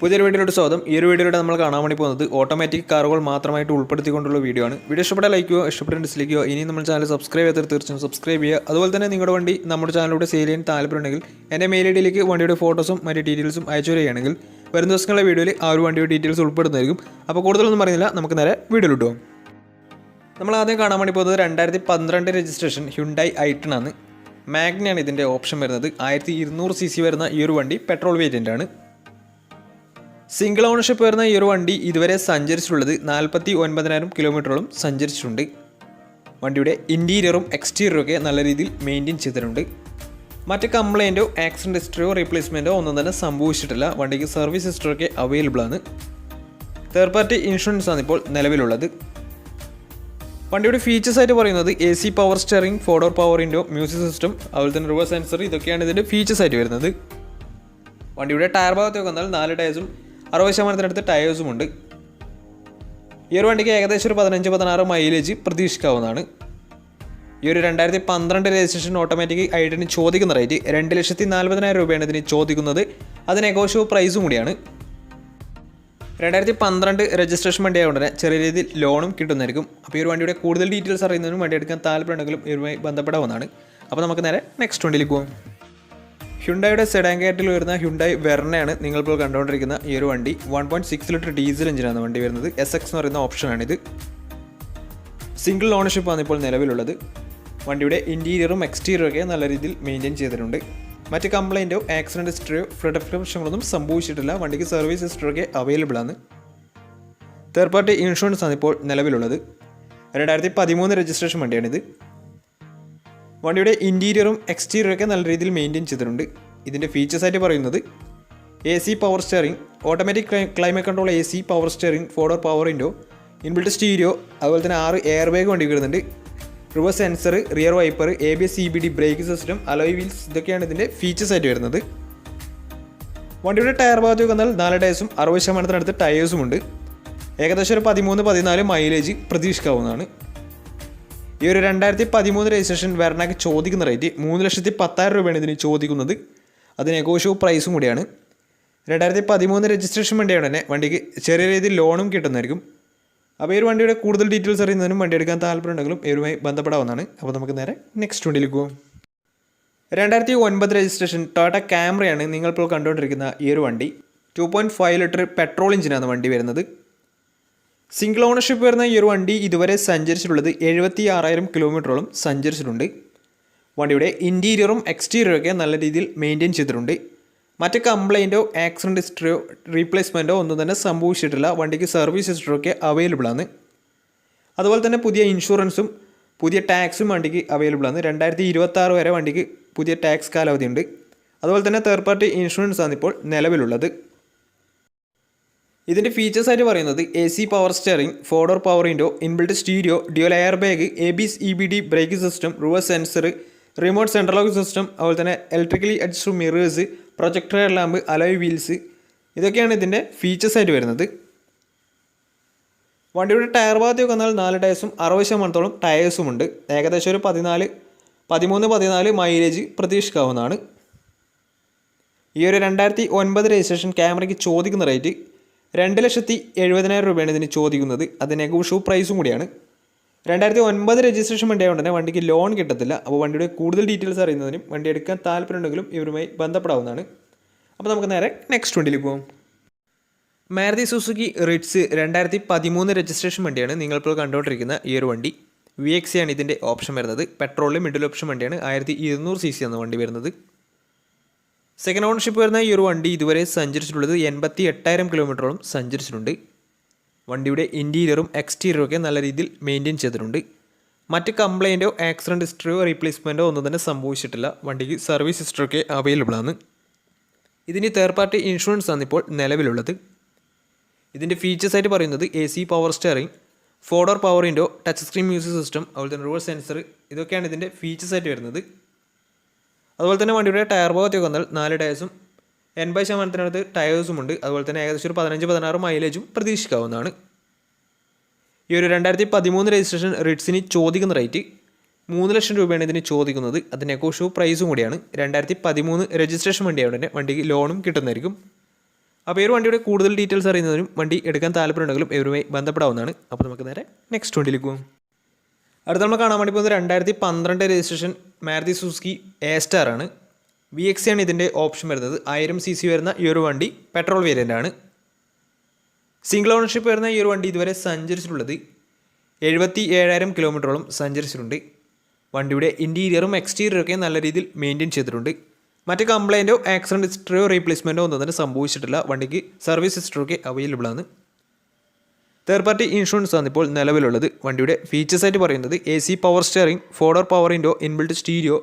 പുതിയൊരു വീഡിയോയുടെ സ്വാഗതം. ഈ ഒരു വീഡിയോയുടെ നമ്മൾ കാണാൻ വേണ്ടി പോകുന്നത് ഓട്ടോമാറ്റിക് കാറുകൾ മാത്രമായിട്ട് ഉൾപ്പെടുത്തിക്കൊണ്ടുള്ള വീഡിയോ ആണ്. വീഡിയോ ഇഷ്ടപ്പെട്ട ലൈക്ക് ചെയ്യുക, ഇഷ്ടപ്പെട്ട ഡിസ്ലൈക്ക് ചെയ്യുക. ഇനി നമ്മൾ ചാനൽ സബ്സ്ക്രൈബ് ചെയ്താൽ തീർച്ചയായും സബ്സ്ക്രൈബ് ചെയ്യുക. അതുപോലെ തന്നെ നിങ്ങളുടെ വണ്ടി നമ്മുടെ ചാനലിലൂടെ സെയിൽ ചെയ്യാൻ താല്പര്യമുണ്ടെങ്കിൽ എൻ്റെ മെയിൽ ഐഡിയിലേക്ക് വണ്ടിയുടെ ഫോട്ടോസും മറ്റ് ഡീറ്റെയിൽസും അയച്ചു വരികയാണെങ്കിൽ വരുന്ന ദിവസങ്ങളിലെ വീഡിയോയിൽ ആ ഒരു വണ്ടിയുടെ ഡീറ്റെയിൽസ് ഉൾപ്പെടുന്നതായിരിക്കും. അപ്പോൾ കൂടുതലൊന്നും പറയുന്നില്ല, നമുക്ക് നേരെ വീഡിയോയിലിട്ട് പോകാം. നമ്മൾ ആദ്യം കാണാൻ വേണ്ടി പോകുന്നത് 2012 രജിസ്ട്രേഷൻ ഹ്യുണ്ടായി ഐട്ടൺ ആണ്. മാഗ്നയാണ് ഇതിൻ്റെ ഓപ്ഷൻ വരുന്നത്. 1200 cc വരുന്ന ഈ ഒരു വണ്ടി പെട്രോൾ വേരിയൻ്റ് ആണ്. സിംഗിൾ ഓണർഷിപ്പ് വരുന്ന ഈ ഒരു വണ്ടി ഇതുവരെ സഞ്ചരിച്ചിട്ടുള്ളത് 49,000 കിലോമീറ്ററോളം സഞ്ചരിച്ചിട്ടുണ്ട്. വണ്ടിയുടെ ഇൻറ്റീരിയറും എക്സ്റ്റീരിയറും ഒക്കെ നല്ല രീതിയിൽ മെയിൻറ്റെയിൻ ചെയ്തിട്ടുണ്ട്. മറ്റ് കംപ്ലൈൻറ്റോ ആക്സിഡൻറ്റ് ഹിസ്റ്ററിയോ റീപ്ലേസ്മെൻറ്റോ ഒന്നും തന്നെ സംഭവിച്ചിട്ടില്ല. വണ്ടിക്ക് സർവീസ് ഹിസ്റ്ററൊക്കെ അവൈലബിൾ ആണ്. തേർഡ് പാർട്ടി ഇൻഷുറൻസ് ആണ് ഇപ്പോൾ നിലവിലുള്ളത്. വണ്ടിയുടെ ഫീച്ചേഴ്സ് ആയിട്ട് പറയുന്നത് AC power steering, 4-door power window, music system, അതുപോലെ തന്നെ റിവേഴ്സ് സെൻസർ, ഇതൊക്കെയാണ് ഇതിൻ്റെ ഫീച്ചേഴ്സ് ആയിട്ട് വരുന്നത്. വണ്ടിയുടെ ടയർ ഭാഗത്തൊക്കെ വന്നാൽ 4 ടയേഴ്സും 60% ടയേഴ്സും ഉണ്ട്. ഈ ഒരു വണ്ടിക്ക് ഏകദേശം ഒരു 15-16 മൈലേജ് പ്രതീക്ഷിക്കാവുന്നതാണ്. ഈ ഒരു 2012 രജിസ്ട്രേഷൻ ഓട്ടോമാറ്റിക് ഐട്ടണിന് ചോദിക്കുന്ന റേറ്റ് 2,40,000 രൂപയാണ് ഇതിന് ചോദിക്കുന്നത്. അത് നെഗോഷ്യബിൾ പ്രൈസും കൂടിയാണ്. 2012 രജിസ്ട്രേഷൻ വണ്ടി ആയതുകൊണ്ട് തന്നെ ചെറിയ രീതിയിൽ ലോണും കിട്ടുന്നതായിരിക്കും. അപ്പോൾ ഈ ഒരു വണ്ടിയുടെ കൂടുതൽ ഡീറ്റെയിൽസ് അറിയുന്നതിനും വണ്ടി എടുക്കാൻ താല്പര്യമുണ്ടെങ്കിലും ഇവരുമായി ബന്ധപ്പെടാവുന്നതാണ്. അപ്പോൾ നമുക്ക് നേരെ നെക്സ്റ്റ് വണ്ടിയിലേക്ക് പോകാം. ഹ്യുണ്ടായുടെ സെഡാൻ കാറ്റഗറിയിൽ വരുന്ന ഹ്യുണ്ടായി വെർണയാണ് നിങ്ങളിപ്പോൾ കണ്ടുകൊണ്ടിരിക്കുന്ന ഈ ഒരു വണ്ടി. 1.6 ലിറ്റർ ഡീസൽ എഞ്ചിനാണ് വണ്ടി വരുന്നത്. SX എന്ന് പറയുന്ന ഓപ്ഷനാണിത്. സിംഗിൾ ഓണർഷിപ്പാണ് ഇപ്പോൾ നിലവിലുള്ളത്. വണ്ടിയുടെ ഇൻറ്റീരിയറും എക്സ്റ്റീരിയറും ഒക്കെ നല്ല രീതിയിൽ മെയിൻറ്റെയിൻ ചെയ്തിട്ടുണ്ട്. മറ്റ് കംപ്ലൈൻറ്റോ ആക്സിഡൻറ്റ് ഹിസ്റ്ററിയോ പ്രശ്നങ്ങളൊന്നും സംഭവിച്ചിട്ടില്ല. വണ്ടിക്ക് സർവീസ് ഹിസ്റ്ററൊക്കെ അവൈലബിൾ ആണ്. തേർഡ് പാർട്ടി ഇൻഷുറൻസ് ആണ് ഇപ്പോൾ നിലവിലുള്ളത്. 2013 രജിസ്ട്രേഷൻ വണ്ടിയാണിത്. വണ്ടിയുടെ ഇൻറ്റീരിയറും എക്സ്റ്റീരിയറും ഒക്കെ നല്ല രീതിയിൽ മെയിൻറ്റെയിൻ ചെയ്തിട്ടുണ്ട്. ഇതിൻ്റെ ഫീച്ചേഴ്സ് ആയിട്ട് പറയുന്നത് AC power steering, automatic climate control AC power steering, 4-door power window, inbuilt stereo, അതുപോലെ തന്നെ 6 എയർ ബാഗ് വണ്ടി വരുന്നുണ്ട്. Reverse sensor, rear wiper, ABS CBD brake system, alloy wheels, ഇതൊക്കെയാണ് ഇതിൻ്റെ ഫീച്ചേഴ്സ് ആയിട്ട് വരുന്നത്. വണ്ടിയുടെ ടയർ ഭാഗത്തേക്ക് വന്നാൽ 4 ടയേഴ്സും 60% ടയേഴ്സും ഉണ്ട്. ഏകദേശം ഒരു 13-14 മൈലേജ് പ്രതീക്ഷിക്കാവുന്നതാണ്. ഈ ഒരു 2013 രജിസ്ട്രേഷൻ വെർണയ്ക്ക് ചോദിക്കുന്ന റേറ്റ് 3,10,000 രൂപയാണ് ഇതിന് ചോദിക്കുന്നത്. അത് നെഗോഷ്യബിൾ പ്രൈസും കൂടിയാണ്. 2013 രജിസ്ട്രേഷൻ വണ്ടിയാണ് തന്നെ വണ്ടിക്ക് ചെറിയ രീതിയിൽ ലോണും കിട്ടുന്നതായിരിക്കും. അപ്പോൾ ഈ ഒരു വണ്ടിയുടെ കൂടുതൽ ഡീറ്റെയിൽസ് അറിയുന്നതിനും വണ്ടി എടുക്കാൻ താല്പര്യമുണ്ടെങ്കിലും ഇവരുമായി ബന്ധപ്പെടാവുന്നതാണ്. അപ്പോൾ നമുക്ക് നേരെ നെക്സ്റ്റ് വണ്ടിയിലേക്ക് പോകും. 2009 രജിസ്ട്രേഷൻ ടൊയോട്ട ക്യാമറയാണ് നിങ്ങളിപ്പോൾ കണ്ടുകൊണ്ടിരിക്കുന്ന ഈ ഒരു വണ്ടി. 2.5 ലിറ്റർ പെട്രോൾ എഞ്ചിനാണ് വണ്ടി വരുന്നത്. സിംഗിൾ ഓണർഷിപ്പ് വരുന്ന ഈ ഒരു വണ്ടി ഇതുവരെ സഞ്ചരിച്ചിട്ടുള്ളത് 76,000 കിലോമീറ്ററോളം സഞ്ചരിച്ചിട്ടുണ്ട്. വണ്ടിയുടെ ഇൻറ്റീരിയറും എക്സ്റ്റീരിയറും ഒക്കെ നല്ല രീതിയിൽ മെയിൻറ്റെയിൻ ചെയ്തിട്ടുണ്ട്. മറ്റ് കംപ്ലൈൻറ്റോ ആക്സിഡൻറ്റ് ഹിസ്റ്ററിയോ റീപ്ലേസ്മെൻറ്റോ ഒന്നും തന്നെ സംഭവിച്ചിട്ടില്ല. വണ്ടിക്ക് സർവീസ് ഹിസ്റ്ററൊക്കെ അവൈലബിൾ ആണ്. അതുപോലെ തന്നെ പുതിയ ഇൻഷുറൻസും പുതിയ ടാക്സും വണ്ടിക്ക് അവൈലബിൾ ആണ്. 2026 വരെ വണ്ടിക്ക് പുതിയ ടാക്സ് കാലാവധി ഉണ്ട്. അതുപോലെ തന്നെ തേർഡ് പാർട്ടി ഇൻഷുറൻസ് ആണ് ഇപ്പോൾ നിലവിലുള്ളത്. ഇതിൻ്റെ ഫീച്ചേഴ്സ് ആയിട്ട് പറയുന്നത് AC power steering, 4-door power window, inbuilt stereo, dual air bag, ABS EBD brake system, reverse sensor, remote central lock system, അതുപോലെ തന്നെ electrically adjusted mirrors, projector lamp, alloy wheels, ഇതൊക്കെയാണ് ഇതിൻ്റെ ഫീച്ചേഴ്സ് ആയിട്ട് വരുന്നത്. വണ്ടിയുടെ ടയർ ഭാഗത്തേക്ക് വന്നാൽ 4 ടയേഴ്സും 60% ടയേഴ്സും ഉണ്ട്. ഏകദേശം ഒരു 13-14 മൈലേജ് പ്രതീക്ഷിക്കാവുന്നതാണ്. ഈ ഒരു 2009 രജിസ്ട്രേഷൻ ക്യാമറയ്ക്ക് ചോദിക്കുന്ന റേറ്റ് 2,70,000 രൂപയാണ് ഇതിന് ചോദിക്കുന്നത്. അത് നെഗോഷ്യബിൾ പ്രൈസും കൂടിയാണ്. 2009 രജിസ്ട്രേഷൻ വണ്ടി ആയതുകൊണ്ട് തന്നെ വണ്ടിക്ക് ലോൺ കിട്ടത്തില്ല. അപ്പോൾ വണ്ടിയുടെ കൂടുതൽ ഡീറ്റെയിൽസ് അറിയുന്നതിനും വണ്ടി എടുക്കാൻ താല്പര്യമുണ്ടെങ്കിലും ഇവരുമായി ബന്ധപ്പെടാവുന്നതാണ്. അപ്പോൾ നമുക്ക് നേരെ നെക്സ്റ്റ് വണ്ടിയിലേക്ക് പോകാം. മാരുതി സുസുക്കി റിറ്റ്സ് 2013 രജിസ്ട്രേഷൻ വണ്ടിയാണ് നിങ്ങളിപ്പോൾ കണ്ടുകൊണ്ടിരിക്കുന്ന ഈ ഒരു വണ്ടി. VXC ആണ് ഇതിൻ്റെ ഓപ്ഷൻ വരുന്നത്. പെട്രോളിൽ മിഡിൽ ഓപ്ഷൻ വണ്ടിയാണ്. 1200 cc ആണ് വണ്ടി വരുന്നത്. സെക്കൻഡ് ഓണർഷിപ്പ് വരുന്ന ഈ ഒരു വണ്ടി ഇതുവരെ സഞ്ചരിച്ചിട്ടുള്ളത് 88,000 കിലോമീറ്ററോളം സഞ്ചരിച്ചിട്ടുണ്ട്. വണ്ടിയുടെ ഇൻറ്റീരിയറും എക്സ്റ്റീരിയറും ഒക്കെ നല്ല രീതിയിൽ മെയിൻറ്റെയിൻ ചെയ്തിട്ടുണ്ട്. മറ്റ് കംപ്ലൈൻറ്റോ ആക്സിഡൻറ്റ് ഹിസ്റ്ററിയോ റീപ്ലേസ്മെൻറ്റോ ഒന്നും തന്നെ സംഭവിച്ചിട്ടില്ല. വണ്ടിക്ക് സർവീസ് ഹിസ്റ്ററൊക്കെ അവൈലബിൾ ആണ്. ഇതിന് തേർഡ് പാർട്ടി ഇൻഷുറൻസ് ആണ് ഇപ്പോൾ നിലവിലുള്ളത്. ഇതിൻ്റെ ഫീച്ചേഴ്സ് ആയിട്ട് പറയുന്നത് AC power steering, 4-door power window, touch screen music system, അതുപോലെ തന്നെ റിവേഴ്സ് സെൻസർ, ഇതൊക്കെയാണ് ഇതിൻ്റെ ഫീച്ചേഴ്സ് ആയിട്ട് വരുന്നത്. അതുപോലെ തന്നെ വണ്ടിയുടെ ടയർ ഭാഗത്തേക്ക് വന്നാൽ 4 ടയേഴ്സും 80% ടയേഴ്സും ഉണ്ട്. അതുപോലെ തന്നെ ഏകദേശം ഒരു 15-16 മൈലേജും പ്രതീക്ഷിക്കാവുന്നതാണ്. ഈ ഒരു 2013 രജിസ്ട്രേഷൻ റിറ്റ്സിന് ചോദിക്കുന്ന റേറ്റ് 3,00,000 രൂപയാണ് ഇതിന് ചോദിക്കുന്നത്. അത് നെഗോഷ്യബിൾ പ്രൈസും കൂടിയാണ്. 2013 രജിസ്ട്രേഷൻ വണ്ടിയായതുകൊണ്ട് തന്നെ വണ്ടിക്ക് ലോണും കിട്ടുന്നതായിരിക്കും. അപ്പോൾ ഈ ഒരു വണ്ടിയുടെ കൂടുതൽ ഡീറ്റെയിൽസ് അറിയുന്നതിനും വണ്ടി എടുക്കാൻ താല്പര്യമുണ്ടെങ്കിലും ഇവരുമായി ബന്ധപ്പെടാവുന്നതാണ്. അപ്പോൾ നമുക്ക് നേരെ നെക്സ്റ്റ് വണ്ടിയിലേക്ക് പോകും. അടുത്ത നമ്മൾ കാണാൻ വേണ്ടി പോകുന്നത് 2012 രജിസ്ട്രേഷൻ മാരുതി സുസുക്കി A-Star ആണ്. VXC ആണ് ഇതിൻ്റെ ഓപ്ഷൻ വരുന്നത്. 1000 cc വരുന്ന ഈ ഒരു വണ്ടി പെട്രോൾ വേരിയൻ്റ് ആണ്. സിംഗിൾ ഓണർഷിപ്പ് വരുന്ന ഈ ഒരു വണ്ടി ഇതുവരെ സഞ്ചരിച്ചിട്ടുള്ളത് 77,000 കിലോമീറ്ററോളം സഞ്ചരിച്ചിട്ടുണ്ട്. വണ്ടിയുടെ ഇൻറ്റീരിയറും എക്സ്റ്റീരിയറും ഒക്കെ നല്ല രീതിയിൽ മെയിൻറ്റെയിൻ ചെയ്തിട്ടുണ്ട്. മറ്റ് കംപ്ലൈൻറ്റോ ആക്സിഡൻറ്റ് ഹിസ്റ്ററിയോ റീപ്ലേസ്മെൻറ്റോ ഒന്നും തന്നെ സംഭവിച്ചിട്ടില്ല. വണ്ടിക്ക് സർവീസ് ഹിസ്റ്ററിയൊക്കെ അവൈലബിൾ ആണ്. തേർഡ് പാർട്ടി ഇൻഷുറൻസ് ആണ് ഇപ്പോൾ നിലവിലുള്ളത്. വണ്ടിയുടെ ഫീച്ചേഴ്സ് ആയിട്ട് പറയുന്നത് AC power steering, 4-door power window, inbuilt stereo,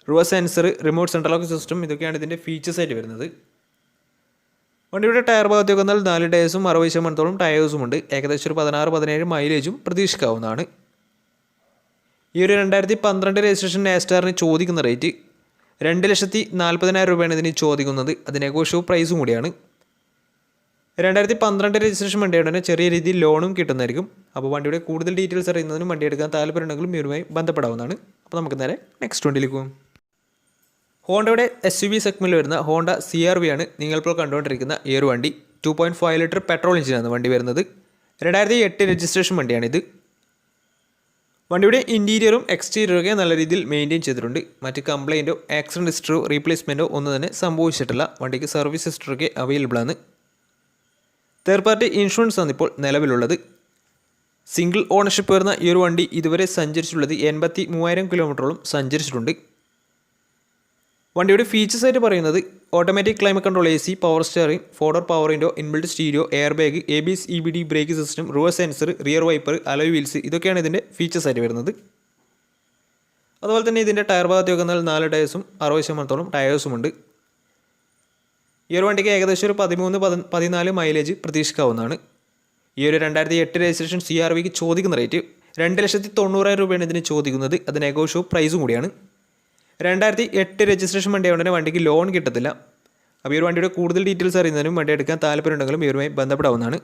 reverse sensor, remote central lock system, ഇതൊക്കെയാണ് ഇതിൻ്റെ ഫീച്ചേഴ്സ് ആയിട്ട് വരുന്നത്. വണ്ടിയുടെ ടയർ ഭാഗത്തേക്ക് വന്നാൽ 4 ടയേഴ്സും 60% ടയേഴ്സും ഉണ്ട്. ഏകദേശം ഒരു 16-17 മൈലേജും പ്രതീക്ഷിക്കാവുന്നതാണ്. ഈ ഒരു 2012 രജിസ്ട്രേഷൻ A-Starന് ചോദിക്കുന്ന റേറ്റ് 2,40,000 രൂപയാണ് ഇതിന് ചോദിക്കുന്നത്. അത് നെഗോഷ്യബിൾ പ്രൈസും കൂടിയാണ്. 2012 രജിസ്ട്രേഷൻ വണ്ടിയുടെ തന്നെ ചെറിയ രീതിയിൽ ലോണും കിട്ടുന്നതായിരിക്കും. അപ്പോൾ വണ്ടിയുടെ കൂടുതൽ ഡീറ്റെയിൽസ് അറിയുന്നതിനും വണ്ടി എടുക്കാൻ താല്പര്യമുണ്ടെങ്കിലും ഇവരുമായി ബന്ധപ്പെടാവുന്നതാണ്. അപ്പോൾ നമുക്ക് നേരെ നെക്സ്റ്റ് വണ്ടിയിലേക്ക് പോകും. ഹോണ്ടയുടെ SUV സെഗ്മെൻറ്റിൽ വരുന്ന ഹോണ്ട CR-V ആണ് നിങ്ങളിപ്പോൾ കണ്ടുകൊണ്ടിരിക്കുന്ന ഈ ഒരു വണ്ടി. 2.5 ലിറ്റർ പെട്രോൾ എഞ്ചിനാണ് വണ്ടി വരുന്നത്. 2008 രജിസ്ട്രേഷൻ വണ്ടിയാണിത്. വണ്ടിയുടെ ഇൻറ്റീരിയറും എക്സ്റ്റീരിയറും ഒക്കെ നല്ല രീതിയിൽ മെയിൻറ്റെയിൻ ചെയ്തിട്ടുണ്ട്. മറ്റ് കംപ്ലൈൻറ്റോ ആക്സിഡൻറ്റ് ഹിസ്റ്ററോ റീപ്ലേസ്മെൻറ്റോ ഒന്നും തന്നെ സംഭവിച്ചിട്ടില്ല. വണ്ടിക്ക് സർവീസ് ഹിസ്റ്ററൊക്കെ അവൈലബിൾ ആണ്. തേർഡ് പാർട്ടി ഇൻഷുറൻസ് ആണ് ഇപ്പോൾ നിലവിലുള്ളത്. സിംഗിൾ ഓണർഷിപ്പ് വരുന്ന ഈ ഒരു വണ്ടി ഇതുവരെ സഞ്ചരിച്ചിട്ടുള്ളത് 83,000 കിലോമീറ്ററോളം സഞ്ചരിച്ചിട്ടുണ്ട്. വണ്ടിയുടെ ഫീച്ചേഴ്സ് ആയിട്ട് പറയുന്നത് automatic climate control, AC power steering, 4-door power window, inbuilt stereo, air bag, ABS EBD brake system, reverse sensor, rear wiper, alloy wheels, ഇതൊക്കെയാണ് ഇതിൻ്റെ ഫീച്ചേഴ്സ് ആയിട്ട് വരുന്നത്. അതുപോലെ തന്നെ ഇതിൻ്റെ ടയർ ഭാഗത്തേക്ക് വന്നാൽ 4 ടയേഴ്സും 60% ടയേഴ്സുമുണ്ട്. ഈ ഒരു വണ്ടിക്ക് ഏകദേശം ഒരു 13-14 മൈലേജ് പ്രതീക്ഷിക്കാവുന്നതാണ്. ഈ ഒരു 2008 രജിസ്ട്രേഷൻ CR-Vക്ക് ചോദിക്കുന്ന റേറ്റ് 2,90,000 രൂപയാണ് ഇതിന് ചോദിക്കുന്നത്. അത് നെഗോഷ്യബിൾ പ്രൈസും കൂടിയാണ്. 2008 രജിസ്ട്രേഷൻ വണ്ടിയായതുകൊണ്ട് വണ്ടിക്ക് ലോൺ കിട്ടത്തില്ല. അപ്പോൾ ഈ ഒരു വണ്ടിയുടെ കൂടുതൽ ഡീറ്റെയിൽസ് അറിയുന്നതിനും വണ്ടി എടുക്കാൻ താല്പര്യമുണ്ടെങ്കിലും ഇവരുമായി ബന്ധപ്പെടാവുന്നതാണ്.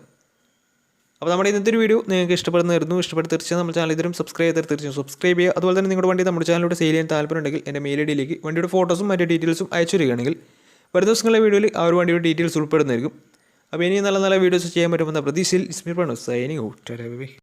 അപ്പോൾ നമ്മുടെ ഇന്നത്തെ ഒരു വീഡിയോ നിങ്ങൾക്ക് ഇഷ്ടപ്പെടുന്നതായിരുന്നു. തീർച്ചയായും നമ്മുടെ ചാനൽ ഇതിലും തീർച്ചയായും സബ്സ്ക്രൈബ് ചെയ്യുക. അതുപോലെ തന്നെ നിങ്ങളുടെ വണ്ടി നമ്മുടെ ചാനലിലൂടെ സെയിൽ ചെയ്യാൻ താല്പര്യമുണ്ടെങ്കിൽ എൻ്റെ മെയിൽ ഐഡിയിലേക്ക് വണ്ടിയുടെ ഫോട്ടോസും മറ്റു ഡീറ്റെയിൽസും അയച്ചു തരികയാണെങ്കിൽ വരും ദിവസങ്ങളിലെ വീഡിയോയിൽ ആ ഒരു വണ്ടിയുടെ ഡീറ്റെയിൽസ് ഉൾപ്പെടുന്നതായിരിക്കും. അപ്പോൾ ഇനി നല്ല നല്ല വീഡിയോസ് ചെയ്യാൻ പറ്റുമെന്ന പ്രതീക്ഷയിൽ സൈനിങ് ഔട്ട്.